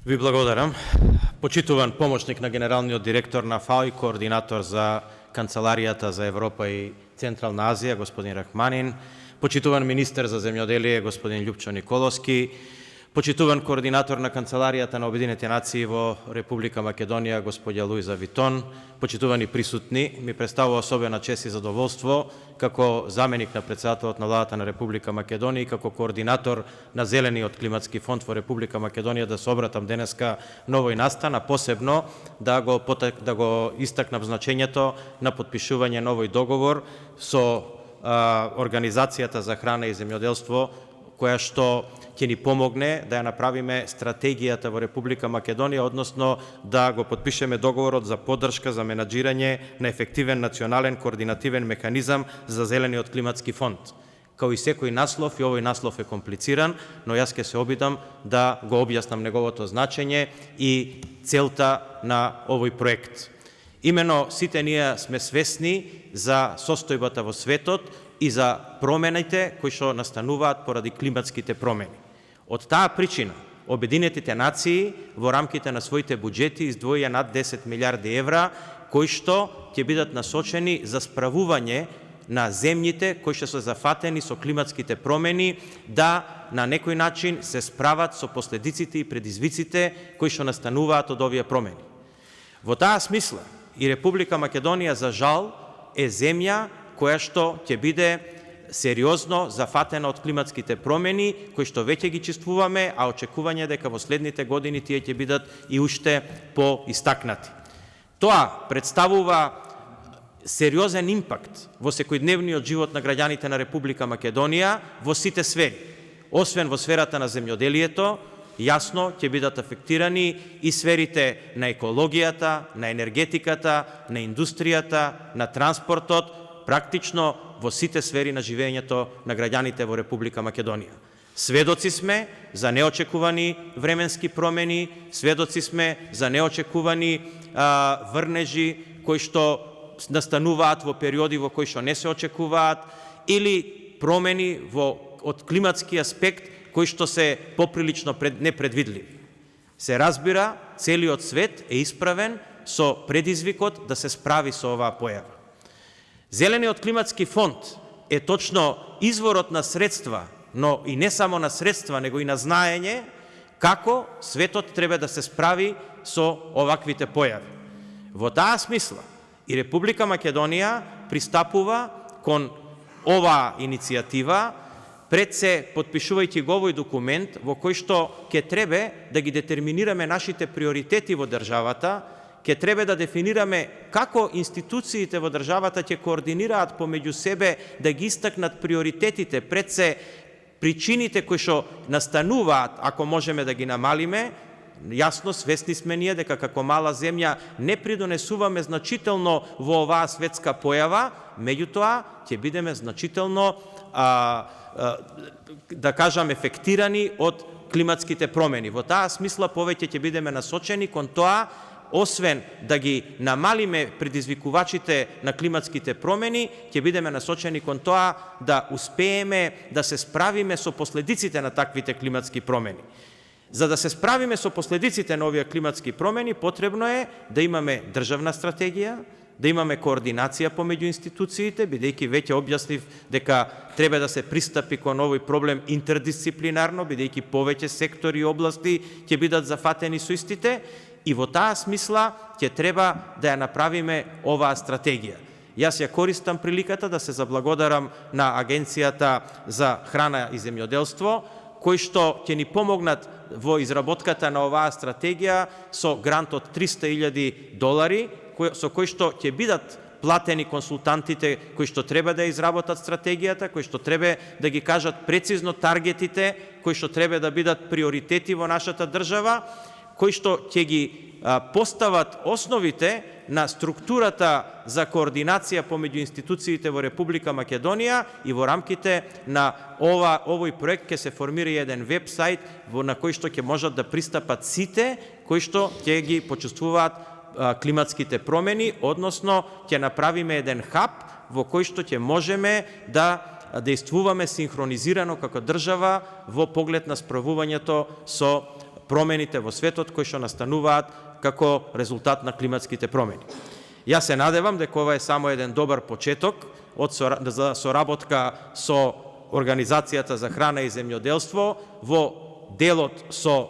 Ви благодарам. Почитуван помошник на генералниот директор на ФАО и координатор за Канцеларијата за Европа и Централна Азија, господин Рахманин, почитуван министер за земјоделие, господин Љупчо Николовски, почитуван координатор на Канцеларијата на Обединетите нации во Република Македонија, господја Луиза Витон, почитувани присутни, ми представува особена чест и задоволство како заменик на председателот на владата на Република Македонија и како координатор на Зелениот климатски фонд во Република Македонија да се обратам денеска на овој настан, а посебно да го истакнам значењето на подпишување на овој договор со Организацијата за храна и земјоделство, која што ќе ни помогне да ја направиме стратегијата во Република Македонија, односно да го подпишеме договорот за поддршка за менаџирање на ефективен национален координативен механизам за Зелениот климатски фонд. Као и секој наслов, и овој наслов е комплициран, но јас ќе се обидам да го објаснам неговото значење и целта на овој проект. Имено сите ние сме свесни за состојбата во светот и за промените кои што настануваат поради климатските промени. Од таа причина, Обединетите нации во рамките на своите буџети издвоија над 10 милиарди евра, кои што ќе бидат насочени за справување на земјите кои што се зафатени со климатските промени, да на некој начин се справат со последиците и предизвиците кои што настануваат од овие промени. Во таа смисла, и Република Македонија, за жал, е земја која што ќе биде сериозно зафатена од климатските промени, кои што веќе ги чувствуваме, а очекување дека во следните години тие ќе бидат и уште поистакнати. Тоа представува сериозен импакт во секојдневниот живот на граѓаните на Република Македонија во сите сфери. Освен во сферата на земјоделието, јасно ќе бидат афектирани и сферите на екологијата, на енергетиката, на индустријата, на транспортот, практично во сите сфери на живењето на граѓаните во Република Македонија. Сведоци сме за неочекувани временски промени, сведоци сме за неочекувани врнежи кои што настануваат во периоди во кои што не се очекуваат, или промени од климатски аспект кои што се поприлично непредвидливи. Се разбира, целиот свет е исправен со предизвикот да се справи со оваа појава. Зелениот климатски фонд е точно изворот на средства, но и не само на средства, него и на знаење како светот треба да се справи со оваквите појави. Во таа смисла и Република Македонија пристапува кон оваа иницијатива, пред се подпишувајќи го овој документ во кој што ќе требе да ги детерминираме нашите приоритети во државата, ќе требе да дефинираме како институциите во државата ќе координираат помеѓу себе да ги истакнат приоритетите, пред се причините кои што настануваат, ако можеме да ги намалиме. Јасно, свесни сме ние дека како мала земја не придонесуваме значително во оваа светска појава, меѓутоа ќе бидеме значително да кажам ефектирани од климатските промени. Во таа смисла повеќе ќе бидеме насочени кон тоа, освен да ги намалиме предизвикувачите на климатските промени, ќе бидеме насочени кон тоа да успееме да се справиме со последиците на таквите климатски промени. За да се справиме со последиците на овие климатски промени, потребно е да имаме државна стратегија, да имаме координација помеѓу институциите, бидејќи веќе објаснив дека треба да се пристапи кон овој проблем интердисциплинарно, бидејќи повеќе сектори и области ќе бидат зафатени со истите, и во таа смисла ќе треба да ја направиме оваа стратегија. Јас ја користам приликата да се заблагодарам на Агенцијата за храна и земјоделство, кои што ќе ни помогнат во изработката на оваа стратегија со грант од $300,000, со кои што ќе бидат платени консултантите кои што треба да изработат стратегијата, кои што треба да ги кажат прецизно таргетите, кои што треба да бидат приоритети во нашата држава, кои што ќе ги постават основите на структурата за координација помеѓу институциите во Република Македонија, и во рамките на овој проект ќе се формира еден веб-сайт на кој што ќе можат да пристапат сите кои што ќе ги почувствуваат климатските промени, односно ќе направиме еден хаб во кој што ќе можеме да действуваме синхронизирано како држава во поглед на справувањето со промените во светот кои што настануваат како резултат на климатските промени. Јас се надевам дека ова е само еден добар почеток за соработка со Организацијата за храна и земјоделство во делот со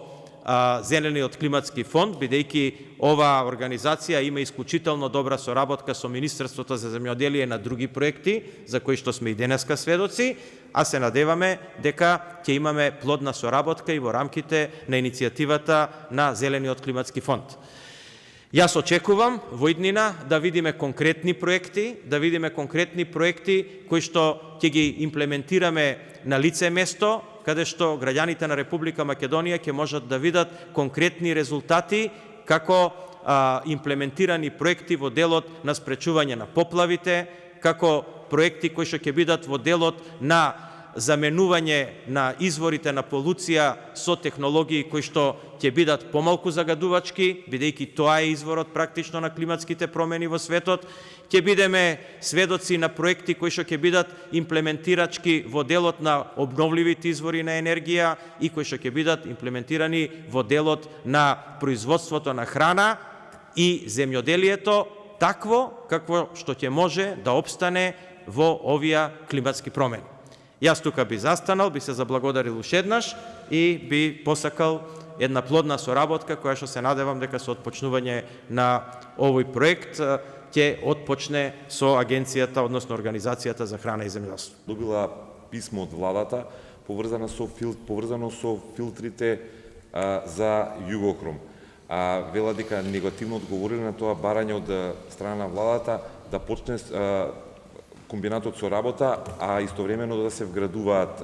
Зелениот климатски фонд, бидејќи оваа организација има исклучително добра соработка со Министерството за земјоделие на други проекти, за кои што сме и денеска сведоци, а се надеваме дека ќе имаме плодна соработка и во рамките на иницијативата на Зелениот климатски фонд. Јас очекувам во иднина да видиме конкретни проекти, кои што ќе ги имплементираме на лице место, каде што граѓаните на Република Македонија ќе можат да видат конкретни резултати како имплементирани проекти во делот на спречување на поплавите, како проекти кои што ќе бидат во делот на заменување на изворите на полуција со технологии кои што ќе бидат помалку загадувачки, бидејќи тоа е изворот практично на климатските промени во светот. Ќе бидеме сведоци на проекти кои што ќе бидат имплементирачки во делот на обновливите извори на енергија и кои што ќе бидат имплементирани во делот на производството на храна и земјоделието такво какво што ќе може да опстане во овие климатски промени. Јас тука би застанал, би се заблагодарил уште еднаш и би посакал една плодна соработка која што се надевам дека со отпочнување на овој проект ќе отпочне со агенцијата, односно Организацијата за храна и земјоделство. Добила писмо од владата поврзано со филтрите за Југохром. Вела дека негативно одговорили на тоа барање од страна на владата да почне комбинатот со работа, а истовремено да се вградуваат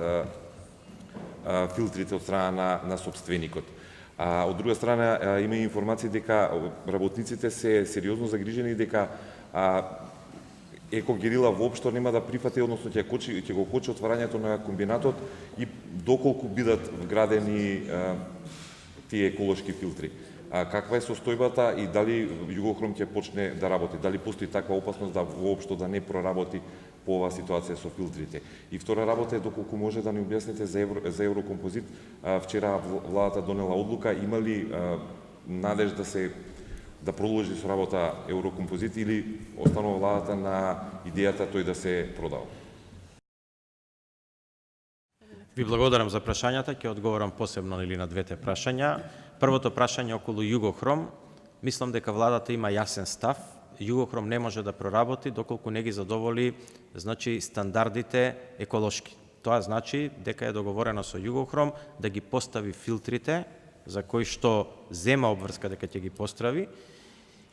филтрите од страна на собственикот. Од друга страна, има информации дека работниците се сериозно загрижени дека Екогерила воопшто нема да прифати, односно ќе го кочи отварањето на комбинатот и доколку бидат вградени тие еколошки филтри. Каква е состојбата и дали Југохром ќе почне да работи? Дали постои таква опасност да воопшто да не проработи по оваа ситуација со филтрите? И втора работа е доколку може да ни објасните за Еврокомпозит. Вчера владата донела одлука, има ли надеж да продолжи со работа Еврокомпозит или останува владата на идејата тој да се продава? Ви благодарам за прашањата, ќе одговорам посебно на двете прашања. Првото прашање околу Југохром, мислам дека владата има јасен став. Југохром не може да проработи доколку не ги задоволи стандардите еколошки. Тоа значи дека е договорено со Југохром да ги постави филтрите за кои што зема обврска дека ќе ги постави.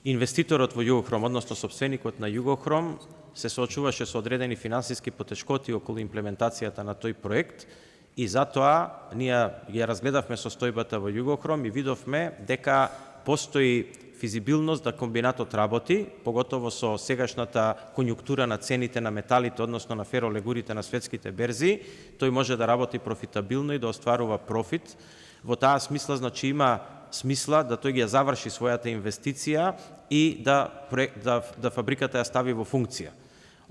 Инвеститорот во Југохром, односно собственикот на Југохром, се соочуваше со одредени финансиски потешкоти околу имплементацијата на тој проект и затоа ние ја разгледавме состојбата во Југохром и видовме дека постои физибилност да комбинатот работи, поготово со сегашната конјунктура на цените на металите, односно на феролегурите на светските берзи, тој може да работи профитабилно и да остварува профит. Во таа смисла, значи, има смисла да тој ги ја заврши својата инвестиција и да фабриката ја стави во функција.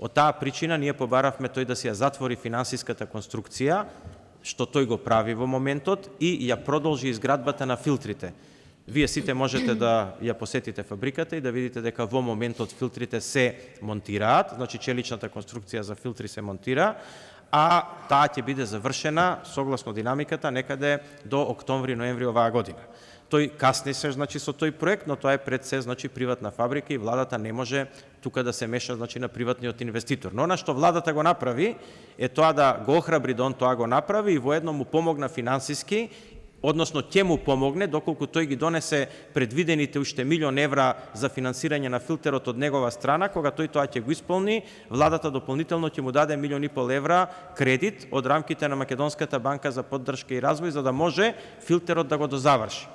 Од таа причина ние побаравме тој да се ја затвори финансиската конструкција, што тој го прави во моментот, и ја продолжи изградбата на филтрите. Вие сите можете да ја посетите фабриката и да видите дека во моментот филтрите се монтираат, значи челичната конструкција за филтри се монтира, а таа ќе биде завршена согласно динамиката некаде до октомври-ноември оваа година. Тој касни се, значи, со тој проект, но тоа е пред се, значи, приватна фабрика и владата не може тука да се меша, значи, на приватниот инвеститор. Но она што владата го направи е тоа да го охрабри да он тоа го направи и воедно му помогна финансиски, односно ќе му помогне доколку тој ги донесе предвидените уште €1.000.000 за финансирање на филтерот од негова страна. Кога тој тоа ќе го исполни, владата дополнително ќе му даде €1.500.000 кредит од рамките на Македонската банка за поддршка и развој, за да може филтерот да го дозаврши.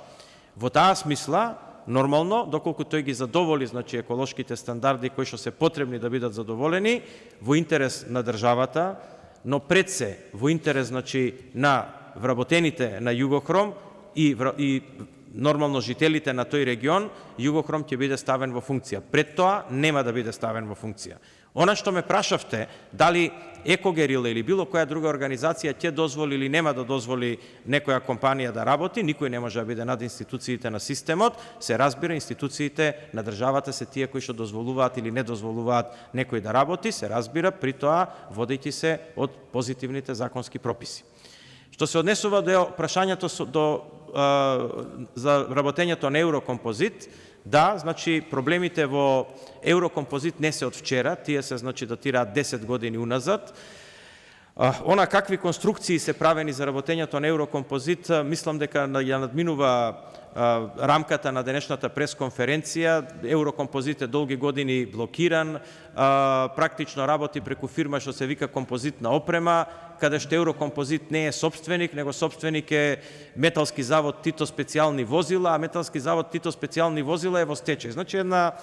Во таа смисла, нормално, доколку тој ги задоволи, значи, еколошките стандарди кои што се потребни да бидат задоволени, во интерес на државата, но пред се во интерес, значи, на вработените на Југохром и нормално жителите на тој регион, Југохром ќе биде ставен во функција. Пред тоа нема да биде ставен во функција. Она што ме прашавте, дали Екогерила или било која друга организација ќе дозволи или нема да дозволи некоја компанија да работи, никој не може да биде над институциите на системот, се разбира, институциите на државата се тие кои што дозволуваат или не дозволуваат некој да работи, се разбира, при тоа водејќи се од позитивните законски прописи. Што се однесува до прашањето за работењето на Еврокомпозит, да, значи проблемите во Еврокомпозит не се од вчера, тие се значи датираат 10 години уназад. Она какви конструкции се правени за работењето на Еврокомпозит, мислам дека ја надминува рамката на денешната пресконференција. Еврокомпозит е долги години блокиран, практично работи преку фирма што се вика Композитна опрема, каде што Еврокомпозит не е собственик, него собственик е Металски завод Тито специјални возила, а Металски завод Тито специјални возила е во стечај. Значи една,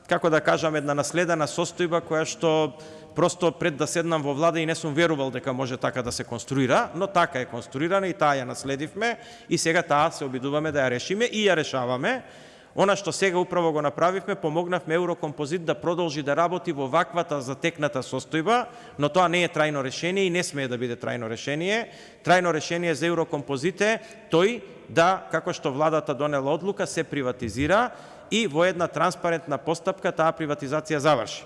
како да кажам, една наследена состојба која што просто пред да седнам во влада и не сум верувал дека може така да се конструира, но така е конструирана и таа ја наследивме и сега таа се обидуваме да ја решиме и ја решаваме. Она што сега управо го направивме, помогнавме Еврокомпозит да продолжи да работи во ваквата затекната состојба, но тоа не е трајно решение и не смее да биде трајно решение. Трајно решение за Еврокомпозит е тој да, како што владата донела одлука, се приватизира и во една транспарентна постапка таа приватизација заврши.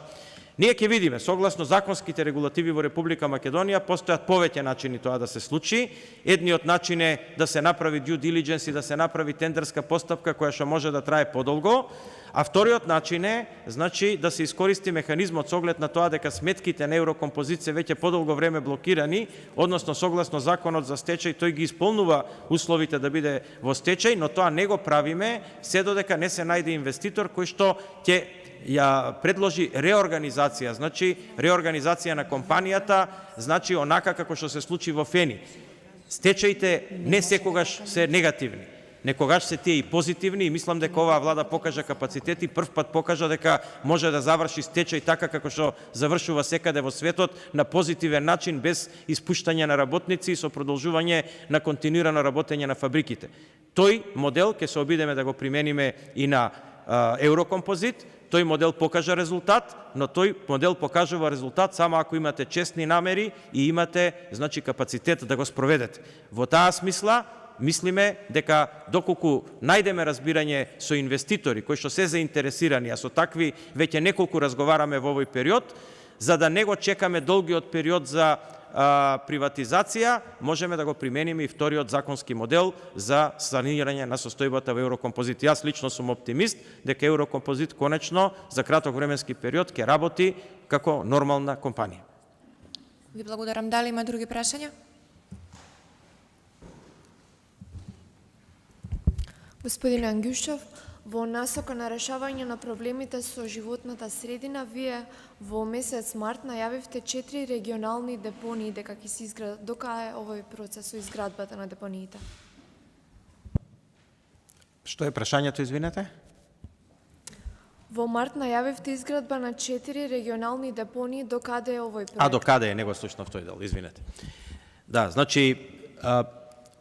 Ние ќе видиме, согласно законските регулативи во Република Македонија, постојат повеќе начини тоа да се случи. Едниот начин е да се направи due diligence и да се направи тендерска постапка која што може да трае подолго, а вториот начин е, значи, да се искористи механизмот со оглед на тоа дека сметките на Еврокомпозит се веќе подолго време блокирани, односно согласно законот за стечај, тој ги исполнува условите да биде во стечај, но тоа не го правиме се додека не се најде инвеститор кој што ќе ја предложи реорганизација, значи реорганизација на компанијата, значи онака како што се случи во Фени. Стечаите не секогаш се негативни, некогаш се тие и позитивни и мислам дека оваа влада покажа капацитет и прв пат покажа дека може да заврши стечај така како што завршува секаде во светот на позитивен начин, без испуштање на работници и со продолжување на континуирано работење на фабриките. Тој модел ќе се обидеме да го примениме и на Еврокомпозит. Тој модел покажа резултат, но тој модел покажува резултат само ако имате честни намери и имате, значи, капацитет да го спроведете. Во таа смисла, мислиме дека доколку најдеме разбирање со инвеститори кои што се заинтересирани, а со такви веќе неколку разговараме во овој период, за да не го чекаме долгиот период за приватизација, можеме да го примениме и вториот законски модел за санирање на состојбата во Еврокомпозит. Јас лично сум оптимист дека Еврокомпозит конечно за краток временски период ќе работи како нормална компанија. Ви благодарам. Дали има други прашања? Господин Ангушов, во насока на решавање на проблемите со животната средина, вие во месец март најавивте 4 регионални депонии дека ќе се изградат. Докаде е овој процес со изградбата на депониите? Што е прашањето, извинете? Во март најавивте изградба на 4 регионални депонии, докаде е овој проект? Докаде е, не го слушнав тој дел, извинете. Да, значи,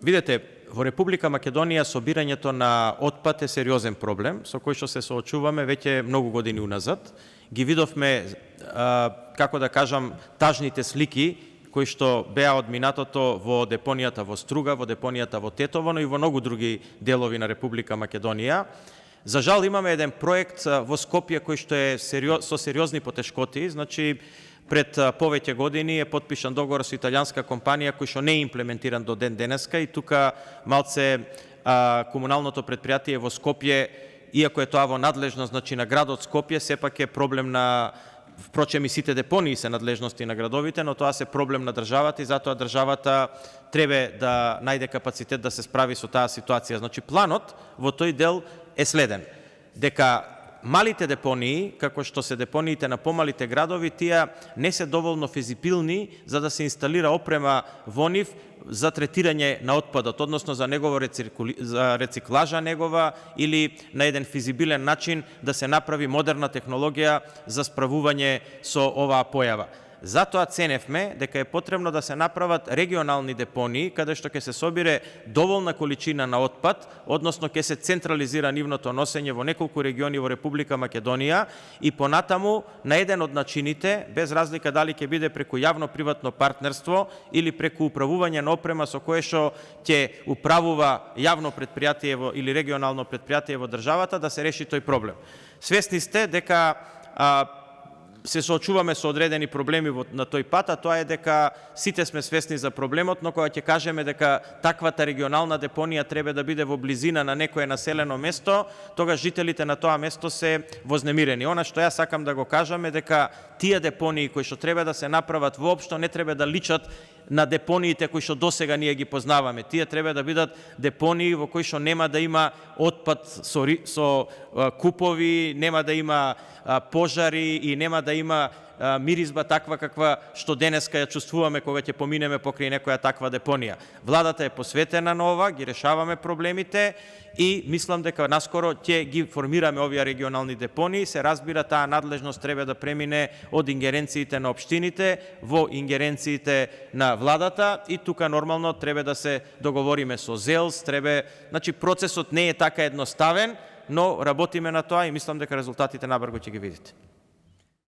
видете, во Република Македонија собирањето на отпад е сериозен проблем, со кој што се соочуваме веќе многу години уназад. Ги видовме, како да кажам, тажните слики кои што беа од минатото во депонијата во Струга, во депонијата во Тетово, но и во многу други делови на Република Македонија. За жал имаме еден проект во Скопје кој што е со сериозни потешкоти, значи пред повеќе години е потпишан договор со италијанска компанија кој што не е имплементиран до ден денеска и тука малце комуналното предпријатие во Скопје, иако е тоа во надлежност, значи на градот Скопје, сепак е проблем на, впрочем и сите депонии се надлежности на градовите, но тоа се проблем на државата и затоа државата треба да најде капацитет да се справи со таа ситуација. Значи планот во тој дел е следен, дека малите депонии, како што се депониите на помалите градови, тие не се доволно физибилни за да се инсталира опрема во нив за третирање на отпадот, односно за негова за рециклажа негова или на еден физибилен начин да се направи модерна технологија за справување со оваа појава. Затоа ценевме дека е потребно да се направат регионални депонии, каде што ќе се собире доволна количина на отпад, односно ќе се централизира нивното носење во неколку региони во Република Македонија и понатаму на еден од начините, без разлика дали ќе биде преку јавно-приватно партнерство или преку управување на опрема со кое што ќе управува јавно предпријатие или регионално предпријатие во државата, да се реши тој проблем. Свесни сте дека се соочуваме со одредени проблеми на тој пат, а тоа е дека сите сме свесни за проблемот, но кога ќе кажеме дека таквата регионална депонија треба да биде во близина на некое населено место, тогаш жителите на тоа место се вознемирени. Она што јас сакам да го кажам е дека тие депонии кои што треба да се направат воопшто не треба да личат на депониите кои што досега ние ги познаваме. Тие треба да бидат депонии во кои што нема да има отпад со купови, нема да има пожари и нема да има миризба таква каква што денеска ја чувствуваме кога ќе поминеме покрај некоја таква депонија. Владата е посветена на ова, ги решаваме проблемите и мислам дека наскоро ќе ги формираме овие регионални депонии. Се разбира, таа надлежност треба да премине од ингеренциите на општините во ингеренциите на владата и тука нормално треба да се договориме со ЗЕЛС, значи процесот не е така едноставен, но работиме на тоа и мислам дека резултатите набрзо ќе ги видите.